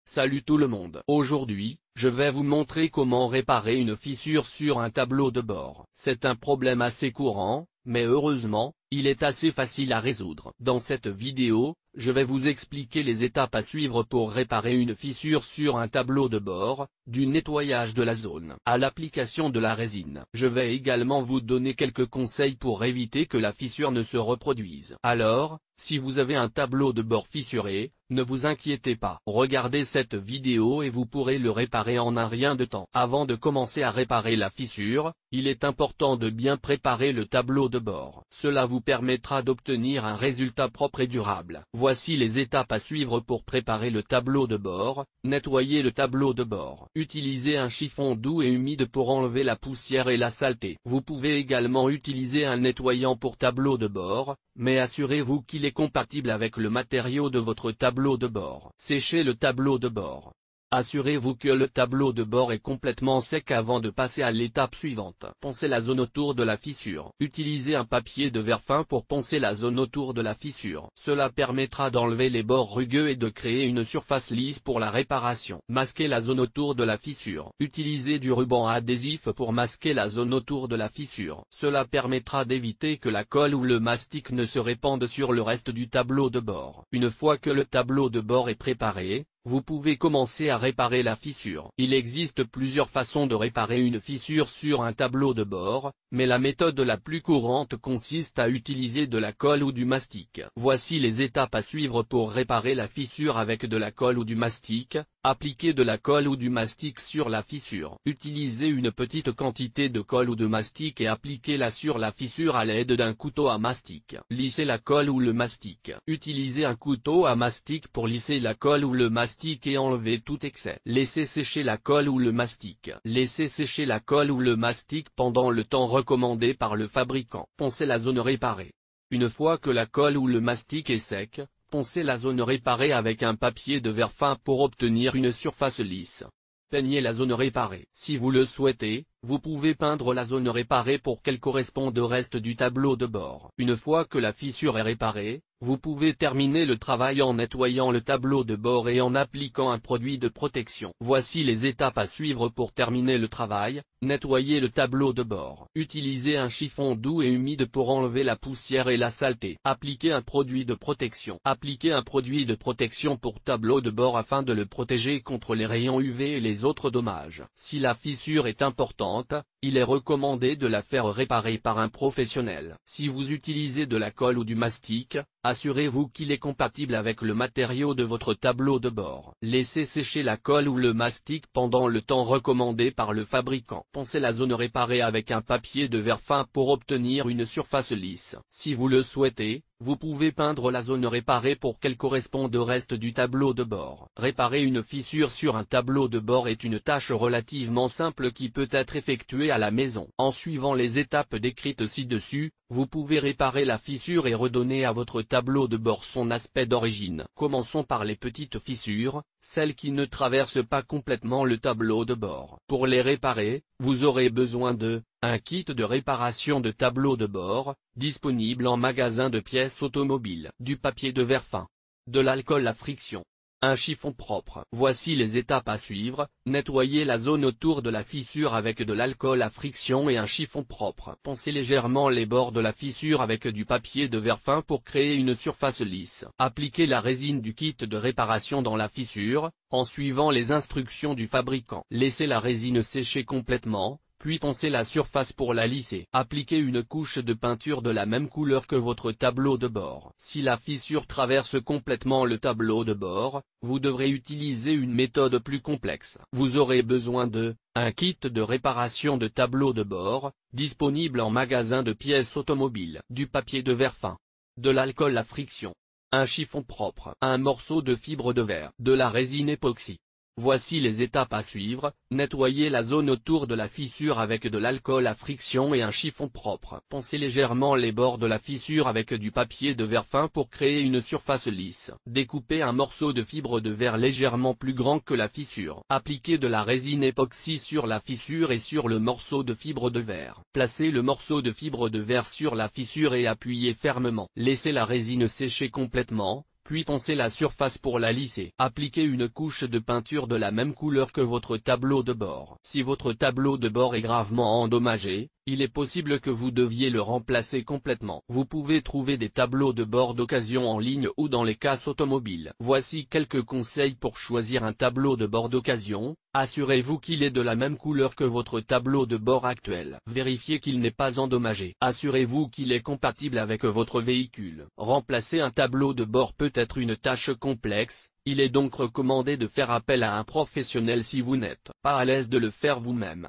Salut tout le monde. Aujourd'hui, je vais vous montrer comment réparer une fissure sur un tableau de bord. C'est un problème assez courant, mais heureusement, il est assez facile à résoudre. Dans cette vidéo, je vais vous expliquer les étapes à suivre pour réparer une fissure sur un tableau de bord, du nettoyage de la zone à l'application de la résine. Je vais également vous donner quelques conseils pour éviter que la fissure ne se reproduise. Alors, si vous avez un tableau de bord fissuré, ne vous inquiétez pas. Regardez cette vidéo et vous pourrez le réparer en un rien de temps. Avant de commencer à réparer la fissure, il est important de bien préparer le tableau de bord. Cela vous permettra d'obtenir un résultat propre et durable. Voici les étapes à suivre pour préparer le tableau de bord. Nettoyer le tableau de bord. Utilisez un chiffon doux et humide pour enlever la poussière et la saleté. Vous pouvez également utiliser un nettoyant pour tableau de bord, mais assurez-vous qu'il est compatible avec le matériau de votre tableau de bord. Séchez le tableau de bord. Assurez-vous que le tableau de bord est complètement sec avant de passer à l'étape suivante. Poncez la zone autour de la fissure. Utilisez un papier de verre fin pour poncer la zone autour de la fissure. Cela permettra d'enlever les bords rugueux et de créer une surface lisse pour la réparation. Masquez la zone autour de la fissure. Utilisez du ruban adhésif pour masquer la zone autour de la fissure. Cela permettra d'éviter que la colle ou le mastic ne se répande sur le reste du tableau de bord. Une fois que le tableau de bord est préparé, vous pouvez commencer à réparer la fissure. Il existe plusieurs façons de réparer une fissure sur un tableau de bord, mais la méthode la plus courante consiste à utiliser de la colle ou du mastic. Voici les étapes à suivre pour réparer la fissure avec de la colle ou du mastic. Appliquez de la colle ou du mastic sur la fissure. Utilisez une petite quantité de colle ou de mastic et appliquez-la sur la fissure à l'aide d'un couteau à mastic. Lissez la colle ou le mastic. Utilisez un couteau à mastic pour lisser la colle ou le mastic et enlever tout excès. Laissez sécher la colle ou le mastic. Laissez sécher la colle ou le mastic pendant le temps recommandé par le fabricant. Poncez la zone réparée. Une fois que la colle ou le mastic est sec, poncez la zone réparée avec un papier de verre fin pour obtenir une surface lisse. Peignez la zone réparée. Si vous le souhaitez, vous pouvez peindre la zone réparée pour qu'elle corresponde au reste du tableau de bord. Une fois que la fissure est réparée, vous pouvez terminer le travail en nettoyant le tableau de bord et en appliquant un produit de protection. Voici les étapes à suivre pour terminer le travail. Nettoyer le tableau de bord. Utilisez un chiffon doux et humide pour enlever la poussière et la saleté. Appliquez un produit de protection. Appliquez un produit de protection pour tableau de bord afin de le protéger contre les rayons UV et les autres dommages. Si la fissure est importante, il est recommandé de la faire réparer par un professionnel. Si vous utilisez de la colle ou du mastic, assurez-vous qu'il est compatible avec le matériau de votre tableau de bord. Laissez sécher la colle ou le mastic pendant le temps recommandé par le fabricant. Poncez la zone réparée avec un papier de verre fin pour obtenir une surface lisse. Si vous le souhaitez, vous pouvez peindre la zone réparée pour qu'elle corresponde au reste du tableau de bord. Réparer une fissure sur un tableau de bord est une tâche relativement simple qui peut être effectuée à la maison. En suivant les étapes décrites ci-dessus, vous pouvez réparer la fissure et redonner à votre tableau de bord son aspect d'origine. Commençons par les petites fissures, celles qui ne traversent pas complètement le tableau de bord. Pour les réparer, vous aurez besoin de un kit de réparation de tableau de bord, disponible en magasin de pièces automobiles. Du papier de verre fin. De l'alcool à friction. Un chiffon propre. Voici les étapes à suivre. Nettoyez la zone autour de la fissure avec de l'alcool à friction et un chiffon propre. Poncez légèrement les bords de la fissure avec du papier de verre fin pour créer une surface lisse. Appliquez la résine du kit de réparation dans la fissure, en suivant les instructions du fabricant. Laissez la résine sécher complètement, puis poncez la surface pour la lisser. Appliquez une couche de peinture de la même couleur que votre tableau de bord. Si la fissure traverse complètement le tableau de bord, vous devrez utiliser une méthode plus complexe. Vous aurez besoin de un kit de réparation de tableau de bord, disponible en magasin de pièces automobiles. Du papier de verre fin. De l'alcool à friction. Un chiffon propre. Un morceau de fibre de verre. De la résine époxy. Voici les étapes à suivre. Nettoyez la zone autour de la fissure avec de l'alcool à friction et un chiffon propre. Poncez légèrement les bords de la fissure avec du papier de verre fin pour créer une surface lisse. Découpez un morceau de fibre de verre légèrement plus grand que la fissure. Appliquez de la résine époxy sur la fissure et sur le morceau de fibre de verre. Placez le morceau de fibre de verre sur la fissure et appuyez fermement. Laissez la résine sécher complètement, puis poncez la surface pour la lisser. Appliquez une couche de peinture de la même couleur que votre tableau de bord. Si votre tableau de bord est gravement endommagé, il est possible que vous deviez le remplacer complètement. Vous pouvez trouver des tableaux de bord d'occasion en ligne ou dans les casses automobiles. Voici quelques conseils pour choisir un tableau de bord d'occasion. Assurez-vous qu'il est de la même couleur que votre tableau de bord actuel. Vérifiez qu'il n'est pas endommagé. Assurez-vous qu'il est compatible avec votre véhicule. Remplacer un tableau de bord peut être une tâche complexe, il est donc recommandé de faire appel à un professionnel si vous n'êtes pas à l'aise de le faire vous-même.